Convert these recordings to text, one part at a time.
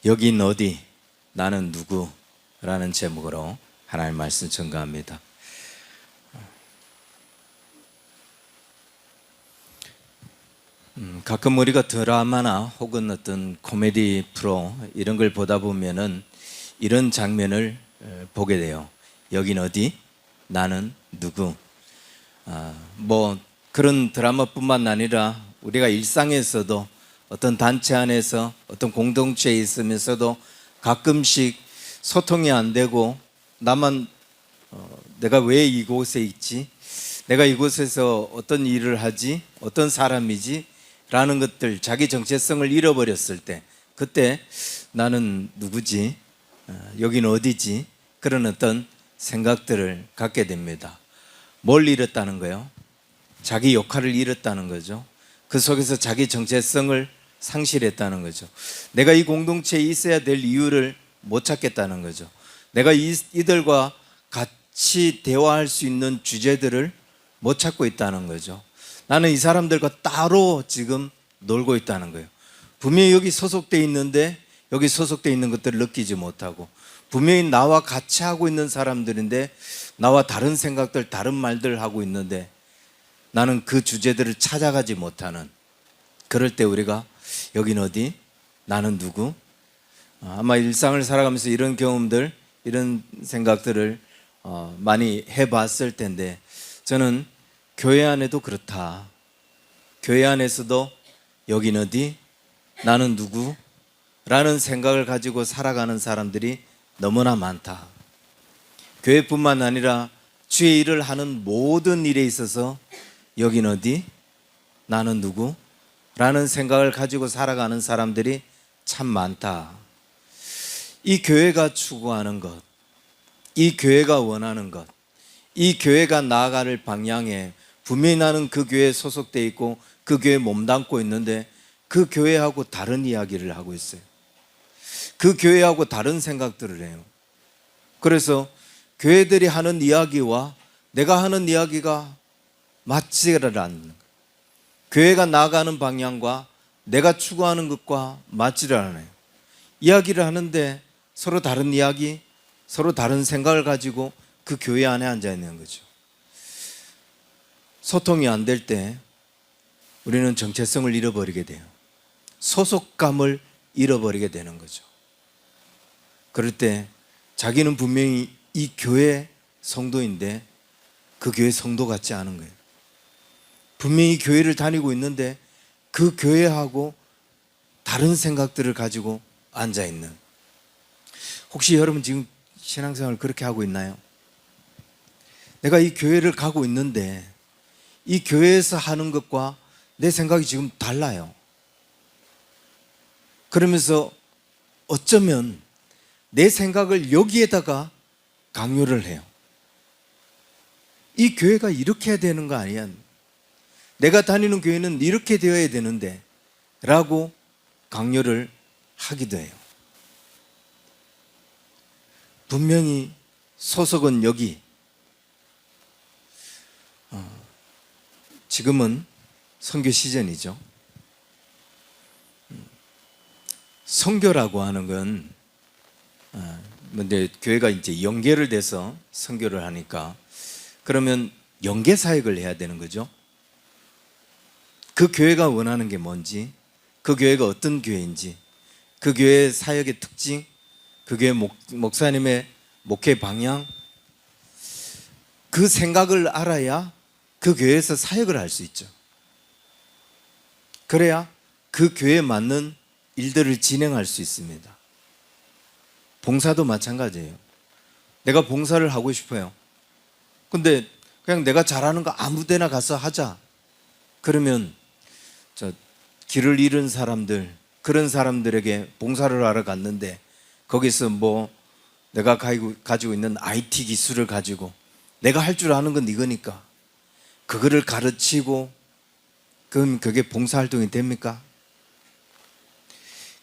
여긴 어디? 나는 누구? 라는 제목으로 하나님 말씀 전가합니다. 가끔 우리가 드라마나 혹은 어떤 코미디 프로 이런 걸 보다 보면은 이런 장면을 보게 돼요. 여긴 어디? 나는 누구? 뭐 그런 드라마뿐만 아니라 우리가 일상에서도 어떤 단체 안에서 어떤 공동체에 있으면서도 가끔씩 소통이 안 되고 나만 내가 왜 이곳에 있지? 내가 이곳에서 어떤 일을 하지? 어떤 사람이지? 라는 것들, 자기 정체성을 잃어버렸을 때 그때 나는 누구지? 여긴 어디지? 그런 어떤 생각들을 갖게 됩니다. 뭘 잃었다는 거예요? 자기 역할을 잃었다는 거죠. 그 속에서 자기 정체성을 상실했다는 거죠. 내가 이 공동체에 있어야 될 이유를 못 찾겠다는 거죠. 내가 이들과 같이 대화할 수 있는 주제들을 못 찾고 있다는 거죠. 나는 이 사람들과 따로 지금 놀고 있다는 거예요. 분명히 여기 소속되어 있는데 여기 소속되어 있는 것들을 느끼지 못하고, 분명히 나와 같이 하고 있는 사람들인데 나와 다른 생각들, 다른 말들 하고 있는데 나는 그 주제들을 찾아가지 못하는, 그럴 때 우리가 여긴 어디? 나는 누구? 아마 일상을 살아가면서 이런 경험들, 이런 생각들을 많이 해봤을 텐데, 저는 교회 안에도 그렇다. 교회 안에서도 여긴 어디? 나는 누구? 라는 생각을 가지고 살아가는 사람들이 너무나 많다. 교회뿐만 아니라 주의 일을 하는 모든 일에 있어서 여긴 어디? 나는 누구? 라는 생각을 가지고 살아가는 사람들이 참 많다. 이 교회가 추구하는 것, 이 교회가 원하는 것, 이 교회가 나아갈 방향에 분명히 나는 그 교회에 소속되어 있고 그 교회에 몸담고 있는데 그 교회하고 다른 이야기를 하고 있어요. 그 교회하고 다른 생각들을 해요. 그래서 교회들이 하는 이야기와 내가 하는 이야기가 맞지를 않는 거예요. 교회가 나아가는 방향과 내가 추구하는 것과 맞지를 않아요. 이야기를 하는데 서로 다른 이야기, 서로 다른 생각을 가지고 그 교회 안에 앉아 있는 거죠. 소통이 안 될 때 우리는 정체성을 잃어버리게 돼요. 소속감을 잃어버리게 되는 거죠. 그럴 때 자기는 분명히 이 교회 성도인데 그 교회 성도 같지 않은 거예요. 분명히 교회를 다니고 있는데 그 교회하고 다른 생각들을 가지고 앉아 있는, 혹시 여러분 지금 신앙생활을 그렇게 하고 있나요? 내가 이 교회를 가고 있는데 이 교회에서 하는 것과 내 생각이 지금 달라요. 그러면서 어쩌면 내 생각을 여기에다가 강요를 해요. 이 교회가 이렇게 해야 되는 거 아니야? 내가 다니는 교회는 이렇게 되어야 되는데 라고 강요를 하기도 해요. 분명히 소속은 여기, 지금은 선교 시즌이죠. 선교라고 하는 건 근데 교회가 이제 연계를 돼서 선교를 하니까 그러면 연계 사역을 해야 되는 거죠. 그 교회가 원하는 게 뭔지, 그 교회가 어떤 교회인지, 그 교회의 사역의 특징, 그 교회 목사님의 목회 방향, 그 생각을 알아야 그 교회에서 사역을 할 수 있죠. 그래야 그 교회에 맞는 일들을 진행할 수 있습니다. 봉사도 마찬가지예요. 내가 봉사를 하고 싶어요. 근데 그냥 내가 잘하는 거 아무 데나 가서 하자. 그러면 길을 잃은 사람들, 그런 사람들에게 봉사를 하러 갔는데 거기서 뭐 내가 가지고 있는 IT 기술을 가지고 내가 할 줄 아는 건 이거니까 그거를 가르치고, 그럼 그게 봉사활동이 됩니까?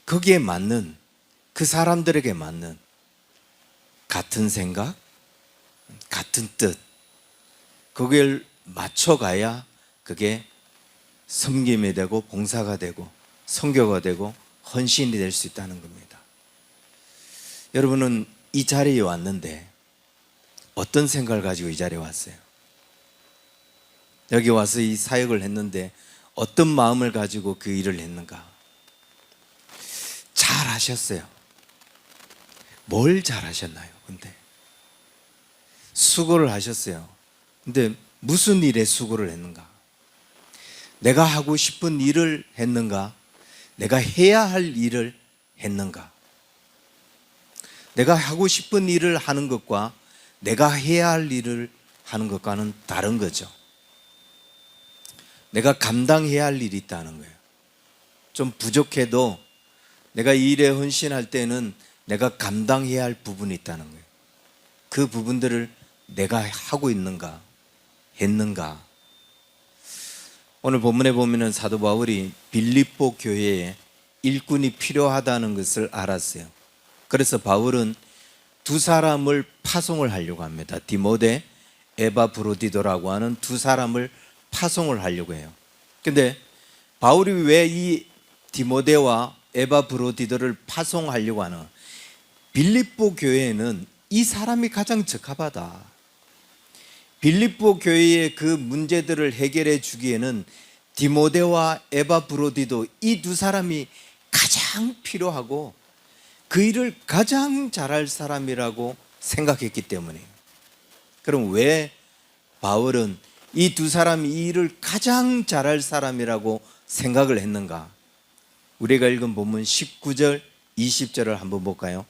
거기에 맞는, 그 사람들에게 맞는 같은 생각, 같은 뜻, 그걸 맞춰가야 그게 섬김이 되고 봉사가 되고 선교가 되고 헌신이 될 수 있다는 겁니다. 여러분은 이 자리에 왔는데 어떤 생각을 가지고 이 자리에 왔어요? 여기 와서 이 사역을 했는데 어떤 마음을 가지고 그 일을 했는가? 잘 하셨어요. 뭘 잘 하셨나요? 근데 수고를 하셨어요. 근데 무슨 일에 수고를 했는가? 내가 하고 싶은 일을 했는가? 내가 해야 할 일을 했는가? 내가 하고 싶은 일을 하는 것과 내가 해야 할 일을 하는 것과는 다른 거죠. 내가 감당해야 할 일이 있다는 거예요. 좀 부족해도 내가 이 일에 헌신할 때는 내가 감당해야 할 부분이 있다는 거예요. 그 부분들을 내가 하고 있는가, 했는가. 오늘 본문에 보면은 사도 바울이 빌립보 교회에 일꾼이 필요하다는 것을 알았어요. 그래서 바울은 두 사람을 파송을 하려고 합니다. 디모데, 에바브로디도라고 하는 두 사람을 파송을 하려고 해요. 근데 바울이 왜 이 디모데와 에바브로디도를 파송하려고 하나? 빌립보 교회에는 이 사람이 가장 적합하다. 빌립보 교회의 그 문제들을 해결해 주기에는 디모데와 에바브로디도 이 두 사람이 가장 필요하고 그 일을 가장 잘할 사람이라고 생각했기 때문에. 그럼 왜 바울은 이 두 사람이 이 일을 가장 잘할 사람이라고 생각을 했는가? 우리가 읽은 본문 19절, 20절을 한번 볼까요?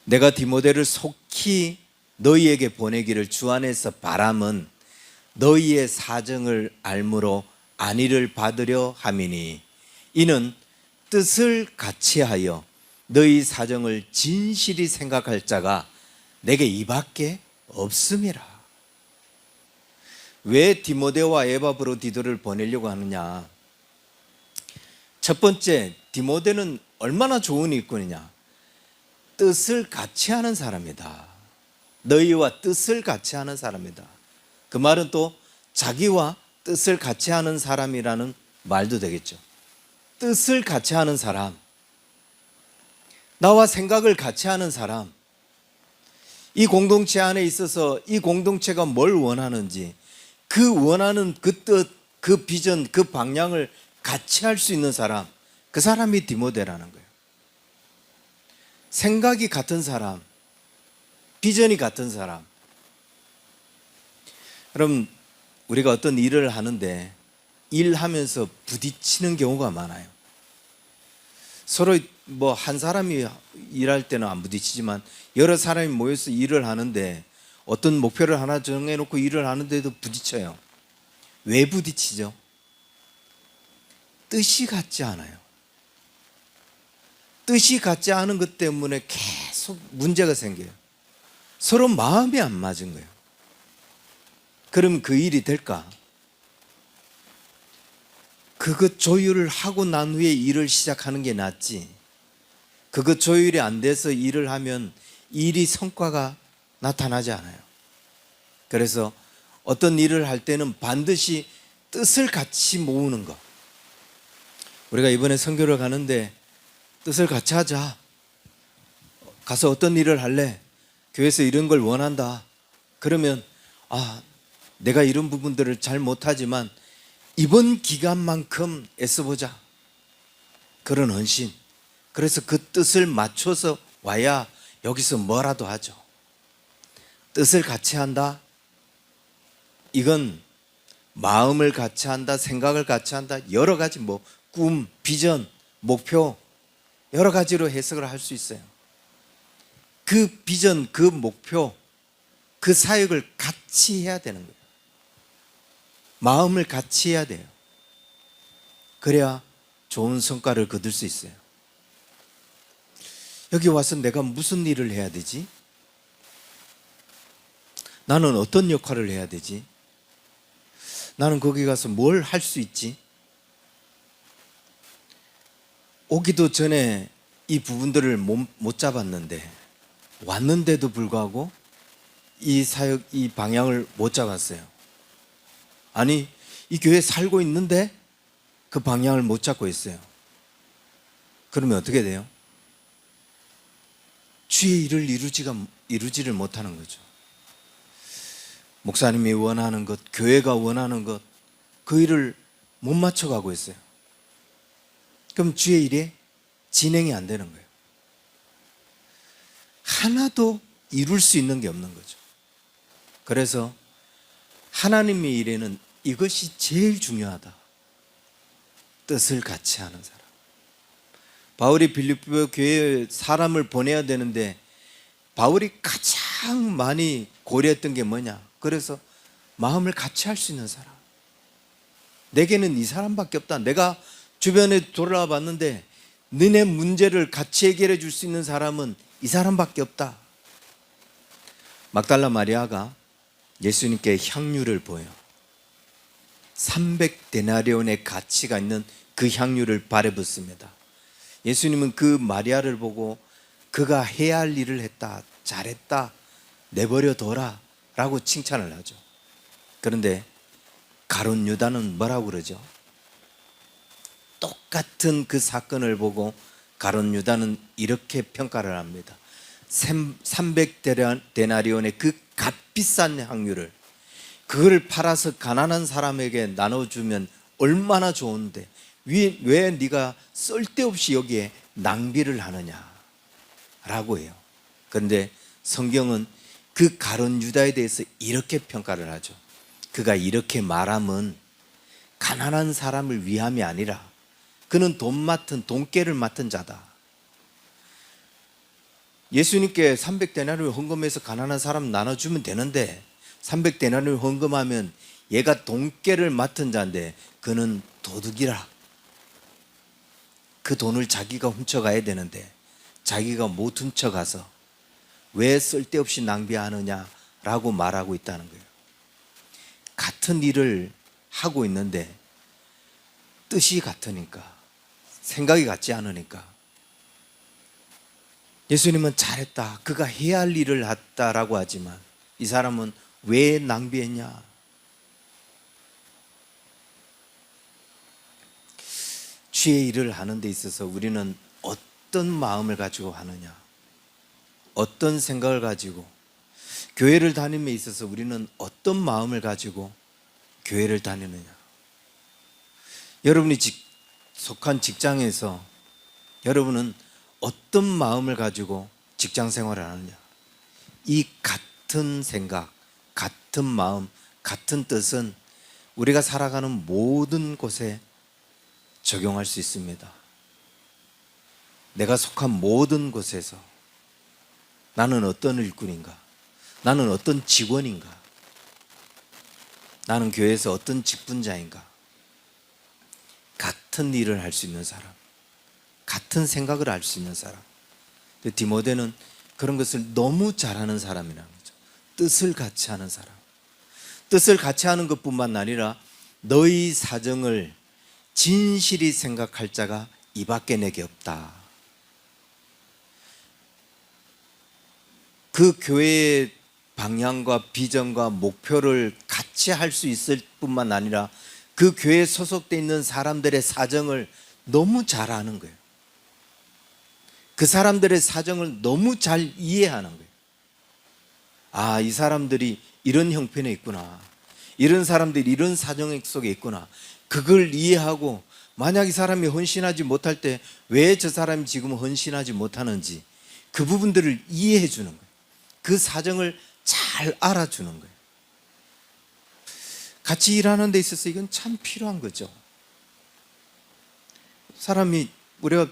내가 디모데를 속히 너희에게 보내기를 주 안에서 바람은 너희의 사정을 알므로 안위를 받으려 함이니 이는 뜻을 같이하여 너희 사정을 진실이 생각할 자가 내게 이밖에 없음이라. 왜 디모데와 에바브로디도를 보내려고 하느냐? 첫 번째, 디모데는 얼마나 좋은 일꾼이냐? 뜻을 같이 하는 사람이다. 너희와 뜻을 같이 하는 사람이다. 그 말은 또 자기와 뜻을 같이 하는 사람이라는 말도 되겠죠. 뜻을 같이 하는 사람, 나와 생각을 같이 하는 사람, 이 공동체 안에 있어서 이 공동체가 뭘 원하는지 그 원하는 그 뜻, 그 비전, 그 방향을 같이 할 수 있는 사람, 그 사람이 디모데라는 거예요. 생각이 같은 사람, 비전이 같은 사람. 그럼 우리가 어떤 일을 하는데 일하면서 부딪히는 경우가 많아요. 서로 뭐 한 사람이 일할 때는 안 부딪히지만 여러 사람이 모여서 일을 하는데 어떤 목표를 하나 정해놓고 일을 하는데도 부딪혀요. 왜 부딪히죠? 뜻이 같지 않아요. 뜻이 같지 않은 것 때문에 계속 문제가 생겨요. 서로 마음이 안 맞은 거예요. 그럼 그 일이 될까? 그것 조율을 하고 난 후에 일을 시작하는 게 낫지. 그것 조율이 안 돼서 일을 하면 일이 성과가 나타나지 않아요. 그래서 어떤 일을 할 때는 반드시 뜻을 같이 모으는 것. 우리가 이번에 선교를 가는데 뜻을 같이 하자. 가서 어떤 일을 할래? 교회에서 이런 걸 원한다. 그러면 내가 이런 부분들을 잘 못하지만 이번 기간만큼 애써보자. 그런 헌신. 그래서 그 뜻을 맞춰서 와야 여기서 뭐라도 하죠. 뜻을 같이 한다. 이건 마음을 같이 한다, 생각을 같이 한다. 여러 가지 꿈, 비전, 목표 여러 가지로 해석을 할 수 있어요. 그 비전, 그 목표, 그 사역을 같이 해야 되는 거예요. 마음을 같이 해야 돼요. 그래야 좋은 성과를 거둘 수 있어요. 여기 와서 내가 무슨 일을 해야 되지? 나는 어떤 역할을 해야 되지? 나는 거기 가서 뭘 할 수 있지? 오기도 전에 이 부분들을 못 잡았는데 왔는데도 불구하고 이 사역, 이 방향을 못 잡았어요. 아니, 이 교회에 살고 있는데 그 방향을 못 잡고 있어요. 그러면 어떻게 돼요? 주의 일을 이루지를 못하는 거죠. 목사님이 원하는 것, 교회가 원하는 것, 그 일을 못 맞춰가고 있어요. 그럼 주의 일이 진행이 안 되는 거예요. 하나도 이룰 수 있는 게 없는 거죠. 그래서 하나님의 일에는 이것이 제일 중요하다. 뜻을 같이 하는 사람. 바울이 빌립보 교회에 사람을 보내야 되는데 바울이 가장 많이 고려했던 게 뭐냐? 그래서 마음을 같이 할 수 있는 사람. 내게는 이 사람밖에 없다. 내가 주변에 돌아와 봤는데 너네 문제를 같이 해결해 줄 수 있는 사람은 이 사람밖에 없다. 막달라 마리아가 예수님께 향유를 보여 300데나리온의 가치가 있는 그 향유를 발에 붓습니다. 예수님은 그 마리아를 보고 그가 해야 할 일을 했다, 잘했다, 내버려 둬라 라고 칭찬을 하죠. 그런데 가룟 유다는 뭐라고 그러죠? 똑같은 그 사건을 보고 가룟 유다는 이렇게 평가를 합니다. 300데나리온의 그 값비싼 향유를 그걸 팔아서 가난한 사람에게 나눠주면 얼마나 좋은데 왜 네가 쓸데없이 여기에 낭비를 하느냐라고 해요. 그런데 성경은 그 가룟 유다에 대해서 이렇게 평가를 하죠. 그가 이렇게 말함은 가난한 사람을 위함이 아니라 그는 돈깨를 맡은 자다. 예수님께 300데나리온 헌금해서 가난한 사람 나눠주면 되는데 300데나리온 헌금하면 얘가 돈깨를 맡은 자인데 그는 도둑이라. 그 돈을 자기가 훔쳐가야 되는데 자기가 못 훔쳐가서 왜 쓸데없이 낭비하느냐라고 말하고 있다는 거예요. 같은 일을 하고 있는데 뜻이 같으니까, 생각이 같지 않으니까 예수님은 잘했다, 그가 해야 할 일을 했다라고 하지만 이 사람은 왜 낭비했냐? 주의 일을 하는 데 있어서 우리는 어떤 마음을 가지고 하느냐, 어떤 생각을 가지고, 교회를 다님에 있어서 우리는 어떤 마음을 가지고 교회를 다니느냐. 여러분이 속한 직장에서 여러분은 어떤 마음을 가지고 직장 생활을 하느냐. 이 같은 생각, 같은 마음, 같은 뜻은 우리가 살아가는 모든 곳에 적용할 수 있습니다. 내가 속한 모든 곳에서 나는 어떤 일꾼인가? 나는 어떤 직원인가? 나는 교회에서 어떤 직분자인가? 같은 일을 할 수 있는 사람, 같은 생각을 할 수 있는 사람. 디모데는 그런 것을 너무 잘하는 사람이라는 거죠. 뜻을 같이 하는 사람. 뜻을 같이 하는 것뿐만 아니라 너희 사정을 진실이 생각할 자가 이 밖에 내게 없다. 그 교회의 방향과 비전과 목표를 같이 할 수 있을 뿐만 아니라 그 교회에 소속되어 있는 사람들의 사정을 너무 잘 아는 거예요. 그 사람들의 사정을 너무 잘 이해하는 거예요. 아, 이 사람들이 이런 형편에 있구나, 이런 사람들이 이런 사정 속에 있구나. 그걸 이해하고 만약 이 사람이 헌신하지 못할 때 왜 저 사람이 지금 헌신하지 못하는지 그 부분들을 이해해 주는 거예요. 그 사정을 잘 알아주는 거예요. 같이 일하는 데 있어서 이건 참 필요한 거죠. 사람이 우리가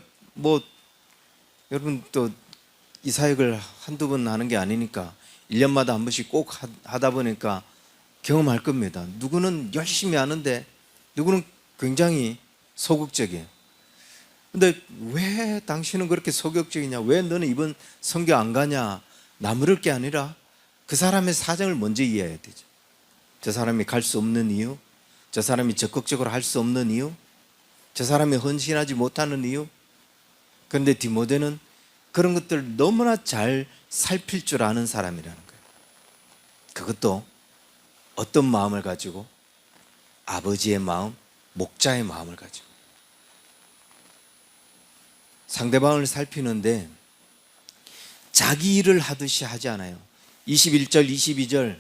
여러분 또 이 사역을 한두 번 하는 게 아니니까 1년마다 한 번씩 꼭 하다 보니까 경험할 겁니다. 누구는 열심히 하는데 누구는 굉장히 소극적이에요. 근데 왜 당신은 그렇게 소극적이냐, 왜 너는 이번 선교 안 가냐, 나무랄 게 아니라 그 사람의 사정을 먼저 이해해야 되죠. 저 사람이 갈 수 없는 이유, 저 사람이 적극적으로 할 수 없는 이유, 저 사람이 헌신하지 못하는 이유. 그런데 디모데는 그런 것들을 너무나 잘 살필 줄 아는 사람이라는 거예요. 그것도 어떤 마음을 가지고? 아버지의 마음, 목자의 마음을 가지고. 상대방을 살피는데 자기 일을 하듯이 하지 않아요. 21절 22절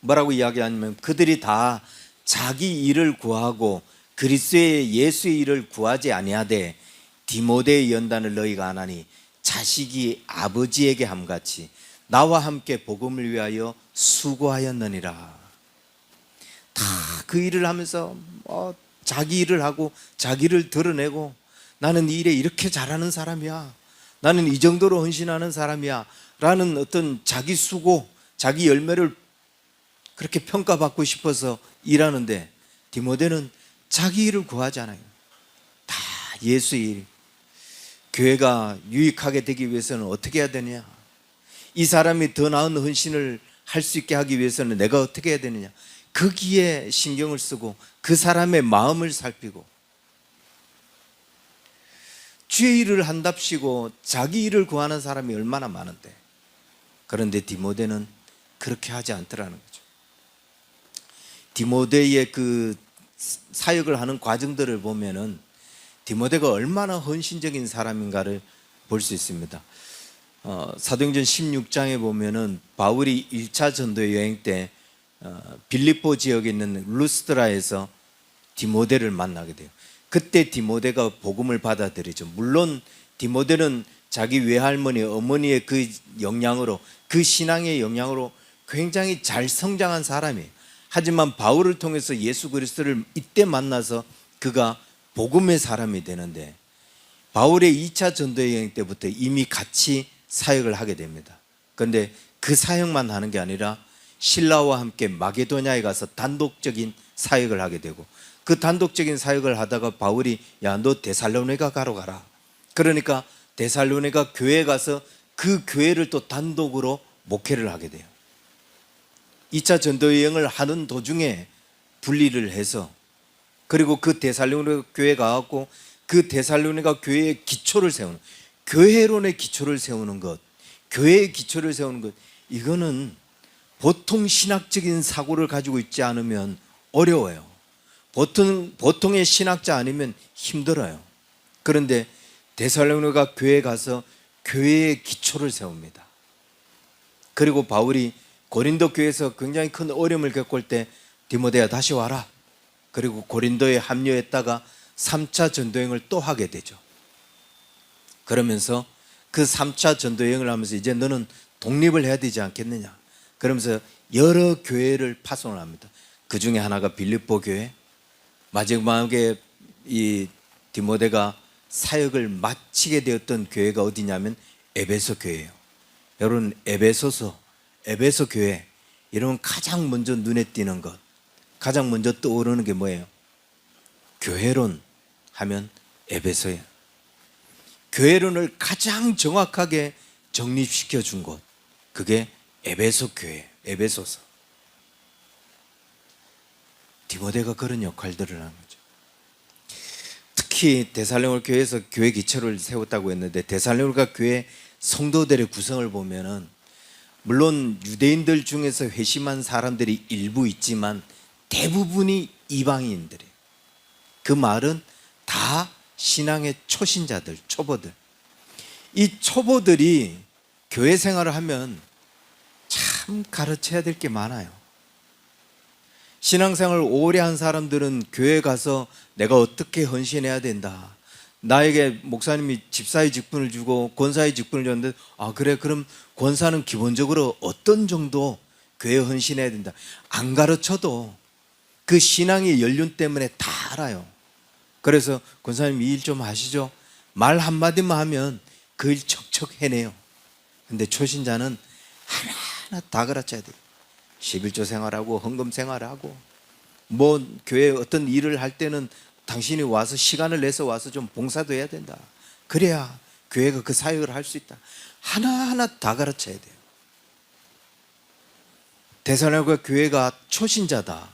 뭐라고 이야기하냐면 그들이 다 자기 일을 구하고 그리스도의 예수의 일을 구하지 아니하되 디모데의 연단을 너희가 안 하니 자식이 아버지에게 함같이 나와 함께 복음을 위하여 수고하였느니라. 다 그 일을 하면서 자기 일을 하고 자기를 드러내고 나는 이 일에 이렇게 잘하는 사람이야, 나는 이 정도로 헌신하는 사람이야 라는 어떤 자기 수고, 자기 열매를 그렇게 평가받고 싶어서 일하는데 디모데는 자기 일을 구하지 않아요. 다 예수의 일. 교회가 유익하게 되기 위해서는 어떻게 해야 되느냐, 이 사람이 더 나은 헌신을 할 수 있게 하기 위해서는 내가 어떻게 해야 되느냐, 거기에 신경을 쓰고 그 사람의 마음을 살피고, 주의 일을 한답시고 자기 일을 구하는 사람이 얼마나 많은데, 그런데 디모데는 그렇게 하지 않더라는 거죠. 디모데의 그 사역을 하는 과정들을 보면은 디모데가 얼마나 헌신적인 사람인가를 볼 수 있습니다. 사도행전 16장에 보면은 바울이 1차 전도 여행 때 빌립보 지역에 있는 루스드라에서 디모데를 만나게 돼요. 그때 디모데가 복음을 받아들이죠. 물론 디모데는 자기 외할머니, 어머니의 그 영향으로, 그 신앙의 영향으로 굉장히 잘 성장한 사람이에요. 하지만 바울을 통해서 예수 그리스도를 이때 만나서 그가 복음의 사람이 되는데, 바울의 2차 전도 여행 때부터 이미 같이 사역을 하게 됩니다. 그런데 그 사역만 하는 게 아니라 신라와 함께 마게도냐에 가서 단독적인 사역을 하게 되고, 그 단독적인 사역을 하다가 바울이 야, 너 데살로니가 가러 가라. 그러니까 데살로니가 교회에 가서 그 교회를 또 단독으로 목회를 하게 돼요. 2차 전도 여행을 하는 도중에 분리를 해서, 그리고 그 데살로니가 교회에 가갖고 그 데살로니가 교회의 기초를 세우는, 교회론의 기초를 세우는 것, 교회의 기초를 세우는 것, 이거는 보통 신학적인 사고를 가지고 있지 않으면 어려워요. 보통의 신학자 아니면 힘들어요. 그런데 데살로니가 교회에 가서 교회의 기초를 세웁니다. 그리고 바울이 고린도 교회에서 굉장히 큰 어려움을 겪을 때 디모데야 다시 와라. 그리고 고린도에 합류했다가 3차 전도여행을 또 하게 되죠. 그러면서 그 3차 전도여행을 하면서 이제 너는 독립을 해야 되지 않겠느냐, 그러면서 여러 교회를 파송을 합니다. 그 중에 하나가 빌립보 교회, 마지막에 이 디모데가 사역을 마치게 되었던 교회가 어디냐면 에베소 교회예요. 여러분, 에베소 교회, 이러면 가장 먼저 눈에 띄는 것, 가장 먼저 떠오르는 게 뭐예요? 교회론 하면 에베소예요. 교회론을 가장 정확하게 정립시켜 준 곳, 그게 에베소 교회, 에베소서. 디모데가 그런 역할들을 하는 거죠. 특히 데살로니가 교회에서 교회 기초를 세웠다고 했는데, 데살로니가 교회 성도들의 구성을 보면은 물론 유대인들 중에서 회심한 사람들이 일부 있지만 대부분이 이방인들이에요. 그 말은 다 신앙의 초신자들, 초보들. 이 초보들이 교회 생활을 하면 참 가르쳐야 될 게 많아요. 신앙생활을 오래 한 사람들은 교회 가서 내가 어떻게 헌신해야 된다, 나에게 목사님이 집사의 직분을 주고 권사의 직분을 줬는데, 그래, 그럼 권사는 기본적으로 어떤 정도 교회에 헌신해야 된다, 안 가르쳐도 그 신앙의 연륜 때문에 다 알아요. 그래서 권사님 이 일 좀 하시죠, 말 한마디만 하면 그 일 척척 해내요. 근데 초신자는 하나하나 다 가르쳐야 돼요. 11조 생활하고 헌금 생활하고, 뭐 교회 어떤 일을 할 때는 당신이 와서 시간을 내서 와서 좀 봉사도 해야 된다, 그래야 교회가 그 사역을 할 수 있다. 하나하나 다 가르쳐야 돼요. 데살로니가 교회가 초신자다.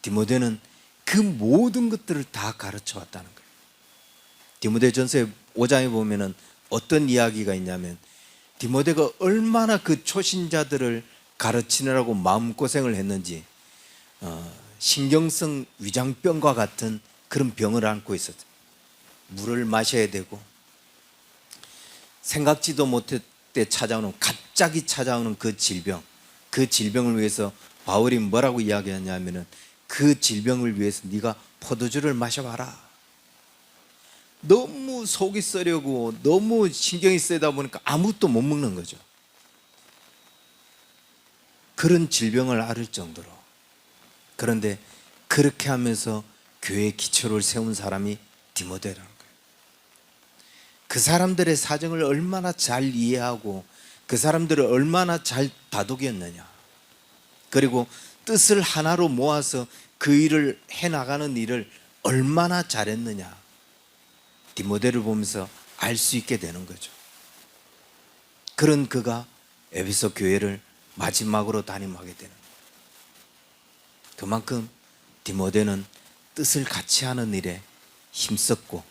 디모데는 그 모든 것들을 다 가르쳐 왔다는 거예요. 디모데전서 5장에 보면은 어떤 이야기가 있냐면, 디모데가 얼마나 그 초신자들을 가르치느라고 마음고생을 했는지, 신경성 위장병과 같은 그런 병을 앓고 있었어요. 물을 마셔야 되고 생각지도 못할 때 찾아오는, 갑자기 찾아오는 그 질병을 위해서 바울이 뭐라고 이야기하냐면은 그 질병을 위해서 네가 포도주를 마셔봐라. 너무 속이 쓰려고 너무 신경이 쓰다 보니까 아무것도 못 먹는 거죠. 그런 질병을 앓을 정도로. 그런데 그렇게 하면서 교회의 기초를 세운 사람이 디모데라는 거예요. 그 사람들의 사정을 얼마나 잘 이해하고 그 사람들을 얼마나 잘 다독였느냐. 그리고 뜻을 하나로 모아서 그 일을 해나가는 일을 얼마나 잘했느냐. 디모데를 보면서 알 수 있게 되는 거죠. 그런 그가 에베소 교회를 마지막으로 담임하게 되는 거예요. 그만큼 디모데는 뜻을 같이 하는 일에 힘썼고,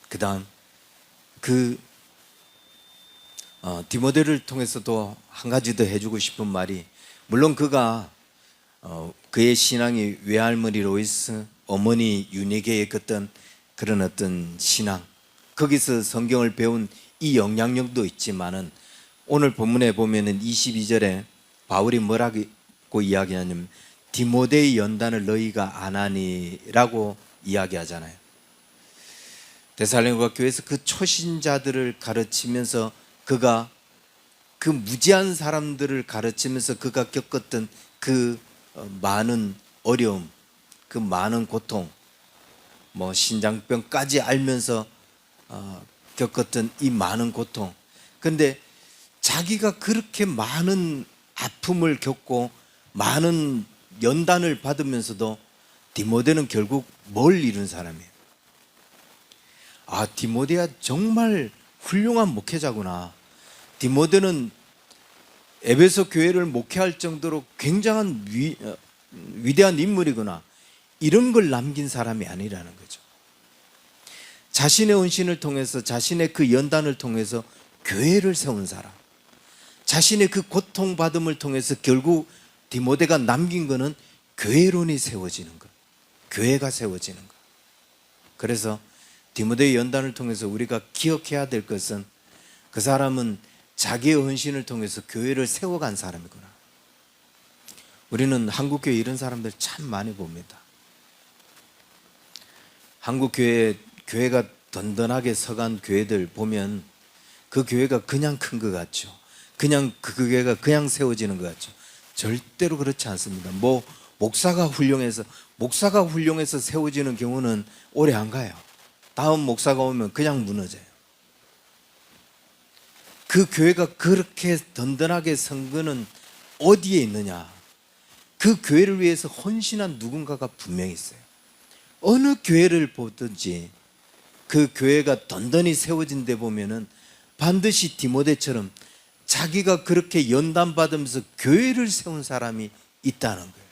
그 다음 디모데를 통해서도 한 가지 더 해주고 싶은 말이, 물론 그가 그의 신앙이 외할머니 로이스, 어머니 유니게의 그런 어떤 신앙, 거기서 성경을 배운 이 영향력도 있지만은 오늘 본문에 보면은 22절에 바울이 뭐라고 이야기하냐면 디모데의 연단을 너희가 안 하니라고 이야기하잖아요. 데살로니가 교회에서 그 초신자들을 가르치면서 그가 그 무지한 사람들을 가르치면서 그가 겪었던 그 많은 어려움, 그 많은 고통, 뭐 신장병까지 알면서 겪었던 이 많은 고통. 근데 자기가 그렇게 많은 아픔을 겪고 많은 연단을 받으면서도 디모데는 결국 뭘 이룬 사람이에요? 아, 디모데가 정말 훌륭한 목회자구나. 디모데는 에베소 교회를 목회할 정도로 굉장한 위대한 인물이구나. 이런 걸 남긴 사람이 아니라는 거죠. 자신의 헌신을 통해서, 자신의 그 연단을 통해서 교회를 세운 사람, 자신의 그 고통받음을 통해서 결국 디모데가 남긴 거는 교회론이 세워지는 것, 교회가 세워지는 것. 그래서 디모데의 연단을 통해서 우리가 기억해야 될 것은 그 사람은 자기의 헌신을 통해서 교회를 세워간 사람이구나. 우리는 한국교회 이런 사람들 참 많이 봅니다. 한국 교회가 든든하게 서간 교회들 보면 그 교회가 그냥 큰 것 같죠. 그냥 그 교회가 그냥 세워지는 것 같죠. 절대로 그렇지 않습니다. 목사가 훌륭해서 세워지는 경우는 오래 안 가요. 다음 목사가 오면 그냥 무너져요. 그 교회가 그렇게 든든하게 선 거는 어디에 있느냐? 그 교회를 위해서 헌신한 누군가가 분명히 있어요. 어느 교회를 보든지 그 교회가 든든히 세워진 데 보면은 반드시 디모데처럼 자기가 그렇게 연단받으면서 교회를 세운 사람이 있다는 거예요.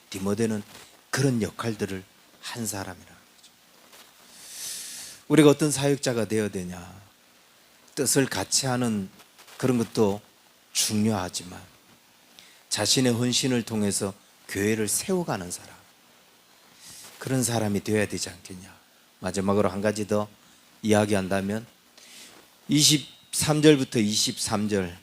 디모데는 그런 역할들을 한 사람이라는 거죠. 우리가 어떤 사역자가 되어야 되냐? 뜻을 같이 하는 그런 것도 중요하지만 자신의 헌신을 통해서 교회를 세워가는 사람, 그런 사람이 되어야 되지 않겠냐. 마지막으로 한 가지 더 이야기한다면 23절부터 23절,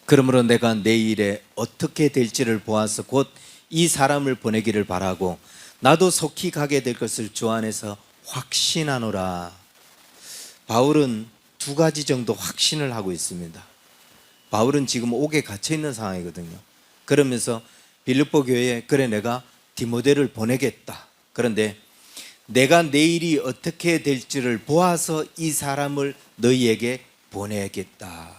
그러므로 내가 내 일에 어떻게 될지를 보아서 곧 이 사람을 보내기를 바라고 나도 속히 가게 될 것을 주 안에서 확신하노라. 바울은 두 가지 정도 확신을 하고 있습니다. 바울은 지금 옥에 갇혀 있는 상황이거든요. 그러면서 빌립보 교회에 그래 내가 디모데를 보내겠다. 그런데 내가 내일이 어떻게 될지를 보아서 이 사람을 너희에게 보내겠다.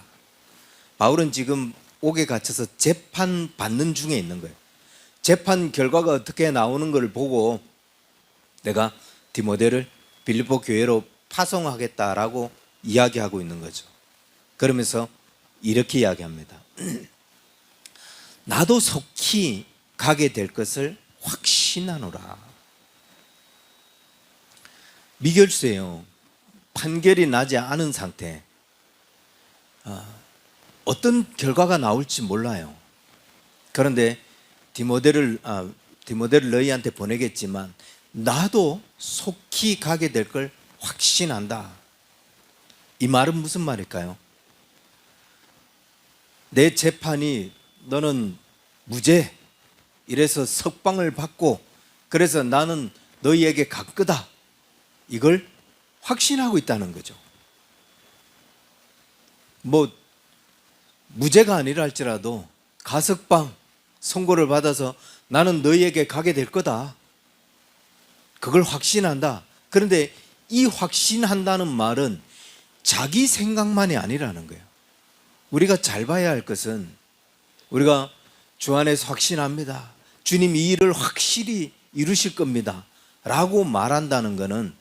바울은 지금 옥에 갇혀서 재판 받는 중에 있는 거예요. 재판 결과가 어떻게 나오는 걸 보고 내가 디모데를 빌립보 교회로 파송하겠다라고 이야기하고 있는 거죠. 그러면서 이렇게 이야기합니다. 나도 속히 가게 될 것을 확신하노라. 미결수예요. 판결이 나지 않은 상태, 어떤 결과가 나올지 몰라요. 그런데 디모데를 너희한테 보내겠지만 나도 속히 가게 될 걸 확신한다. 이 말은 무슨 말일까요? 내 재판이 너는 무죄, 이래서 석방을 받고 그래서 나는 너희에게 갈 거다, 이걸 확신하고 있다는 거죠. 뭐 무죄가 아니라 할지라도 가석방 선고를 받아서 나는 너희에게 가게 될 거다, 그걸 확신한다. 그런데 이 확신한다는 말은 자기 생각만이 아니라는 거예요. 우리가 잘 봐야 할 것은, 우리가 주 안에서 확신합니다, 주님 이 일을 확실히 이루실 겁니다 라고 말한다는 것은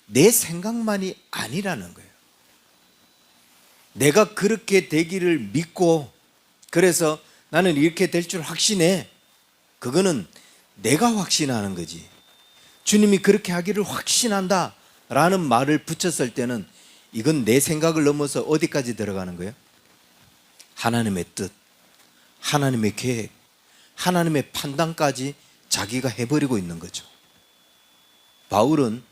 내 생각만이 아니라는 거예요. 내가 그렇게 되기를 믿고 그래서 나는 이렇게 될 줄 확신해, 그거는 내가 확신하는 거지. 주님이 그렇게 하기를 확신한다 라는 말을 붙였을 때는 이건 내 생각을 넘어서 어디까지 들어가는 거예요? 하나님의 뜻, 하나님의 계획, 하나님의 판단까지 자기가 해버리고 있는 거죠. 바울은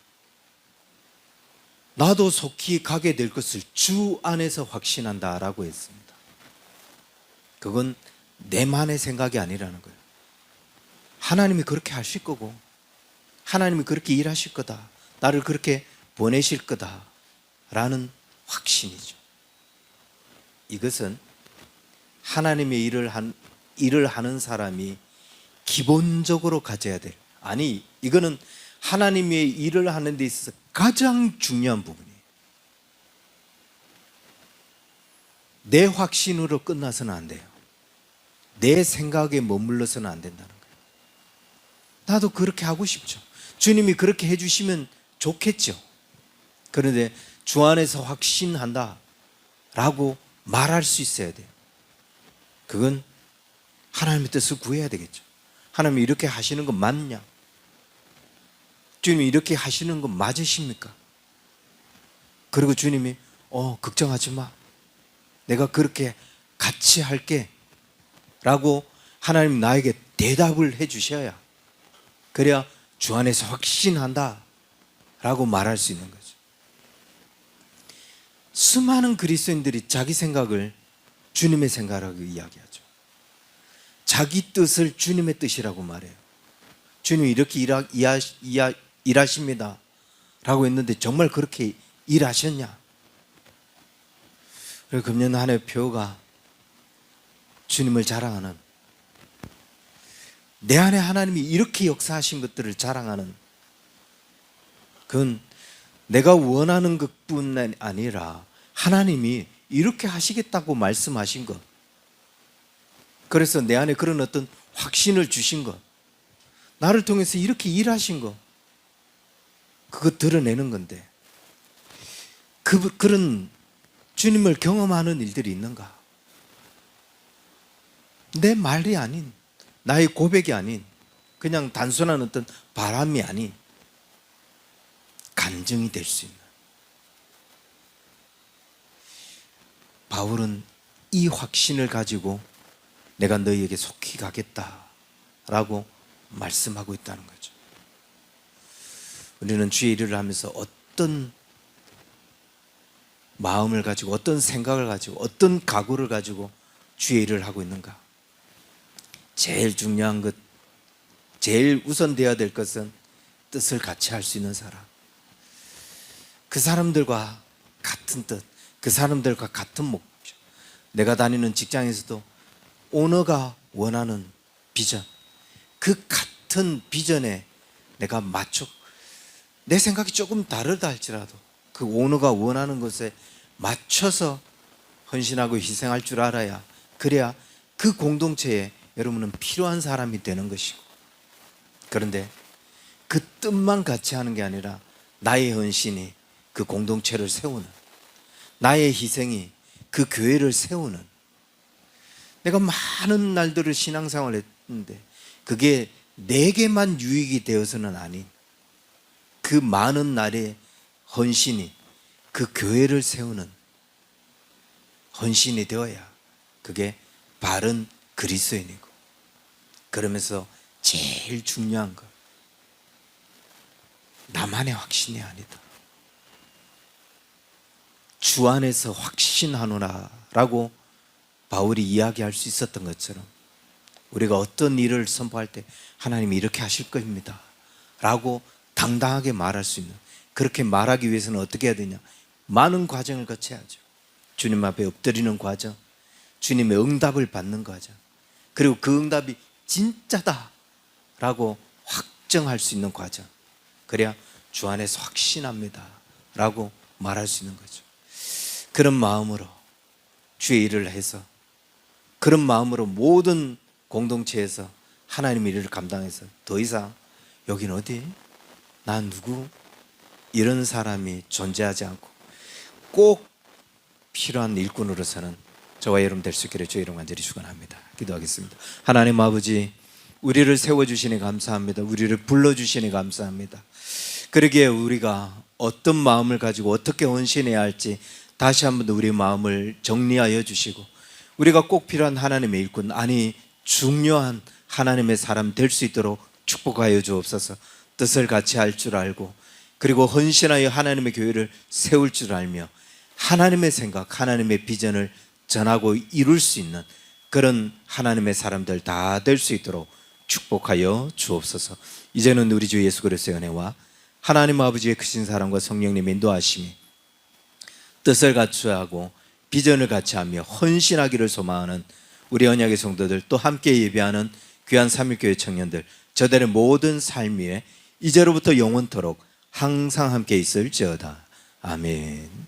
나도 속히 가게 될 것을 주 안에서 확신한다 라고 했습니다. 그건 내만의 생각이 아니라는 거예요. 하나님이 그렇게 하실 거고 하나님이 그렇게 일하실 거다, 나를 그렇게 보내실 거다 라는 확신이죠. 이것은 하나님의 일을 하는 사람이 기본적으로 가져야 될, 아니 이거는 하나님의 일을 하는 데 있어서 가장 중요한 부분이에요. 내 확신으로 끝나서는 안 돼요. 내 생각에 머물러서는 안 된다는 거예요. 나도 그렇게 하고 싶죠. 주님이 그렇게 해주시면 좋겠죠. 그런데 주 안에서 확신한다 라고 말할 수 있어야 돼요. 그건 하나님의 뜻을 구해야 되겠죠. 하나님이 이렇게 하시는 건 맞냐? 주님이 이렇게 하시는 건 맞으십니까? 그리고 주님이 걱정하지 마, 내가 그렇게 같이 할게 라고 하나님 나에게 대답을 해 주셔야, 그래야 주 안에서 확신한다 라고 말할 수 있는 거죠. 수많은 그리스도인들이 자기 생각을 주님의 생각이라고 이야기하죠. 자기 뜻을 주님의 뜻이라고 말해요. 주님이 이렇게 일하십니다 라고 했는데 정말 그렇게 일하셨냐? 그리고 금년 한 해 표가 주님을 자랑하는, 내 안에 하나님이 이렇게 역사하신 것들을 자랑하는, 그건 내가 원하는 것뿐 아니라 하나님이 이렇게 하시겠다고 말씀하신 것, 그래서 내 안에 그런 어떤 확신을 주신 것, 나를 통해서 이렇게 일하신 것, 그거 드러내는 건데, 그런 주님을 경험하는 일들이 있는가? 내 말이 아닌, 나의 고백이 아닌, 그냥 단순한 어떤 바람이 아닌 간증이 될 수 있는. 바울은 이 확신을 가지고 내가 너희에게 속히 가겠다라고 말씀하고 있다는 거죠. 우리는 주의 일을 하면서 어떤 마음을 가지고, 어떤 생각을 가지고, 어떤 각오를 가지고 주의 일을 하고 있는가? 제일 중요한 것, 제일 우선되어야 될 것은 뜻을 같이 할 수 있는 사람, 그 사람들과 같은 뜻, 그 사람들과 같은 목표. 내가 다니는 직장에서도 오너가 원하는 비전, 그 같은 비전에 내가 맞춰, 내 생각이 조금 다르다 할지라도 그 오너가 원하는 것에 맞춰서 헌신하고 희생할 줄 알아야, 그래야 그 공동체에 여러분은 필요한 사람이 되는 것이고, 그런데 그 뜻만 같이 하는 게 아니라 나의 헌신이 그 공동체를 세우는, 나의 희생이 그 교회를 세우는, 내가 많은 날들을 신앙생활을 했는데 그게 내게만 유익이 되어서는 아닌 그 많은 날의 헌신이 그 교회를 세우는 헌신이 되어야 그게 바른 그리스도인이고, 그러면서 제일 중요한 것, 나만의 확신이 아니다, 주 주 안에서 확신하노라라고 바울이 이야기할 수 있었던 것처럼 우리가 어떤 일을 선포할 때 하나님이 이렇게 하실 겁니다 라고 당당하게 말할 수 있는, 그렇게 말하기 위해서는 어떻게 해야 되냐? 많은 과정을 거쳐야죠. 주님 앞에 엎드리는 과정, 주님의 응답을 받는 과정, 그리고 그 응답이 진짜다 라고 확정할 수 있는 과정, 그래야 주 안에서 확신합니다 라고 말할 수 있는 거죠. 그런 마음으로 주의 일을 해서, 그런 마음으로 모든 공동체에서 하나님의 일을 감당해서 더 이상 여긴 어디? 난 누구? 이런 사람이 존재하지 않고 꼭 필요한 일꾼으로서는 저와 여러분 될 수 있기를 주의 이름 간절히 축원합니다. 기도하겠습니다. 하나님 아버지, 우리를 세워주시니 감사합니다. 우리를 불러주시니 감사합니다. 그러기에 우리가 어떤 마음을 가지고 어떻게 헌신해야 할지 다시 한번 더 우리의 마음을 정리하여 주시고, 우리가 꼭 필요한 하나님의 일꾼, 아니 중요한 하나님의 사람 될 수 있도록 축복하여 주옵소서. 뜻을 같이 할 줄 알고, 그리고 헌신하여 하나님의 교회를 세울 줄 알며 하나님의 생각, 하나님의 비전을 전하고 이룰 수 있는 그런 하나님의 사람들 다 될 수 있도록 축복하여 주옵소서. 이제는 우리 주 예수 그리스도의 은혜와 하나님 아버지의 크신 사랑과 성령님의 인도하심이 뜻을 같이 하고 비전을 같이 하며 헌신하기를 소망하는 우리 언약의 성도들, 또 함께 예배하는 귀한 삼일교회 청년들, 저들의 모든 삶 위에 이제로부터 영원토록 항상 함께 있을지어다. 아멘.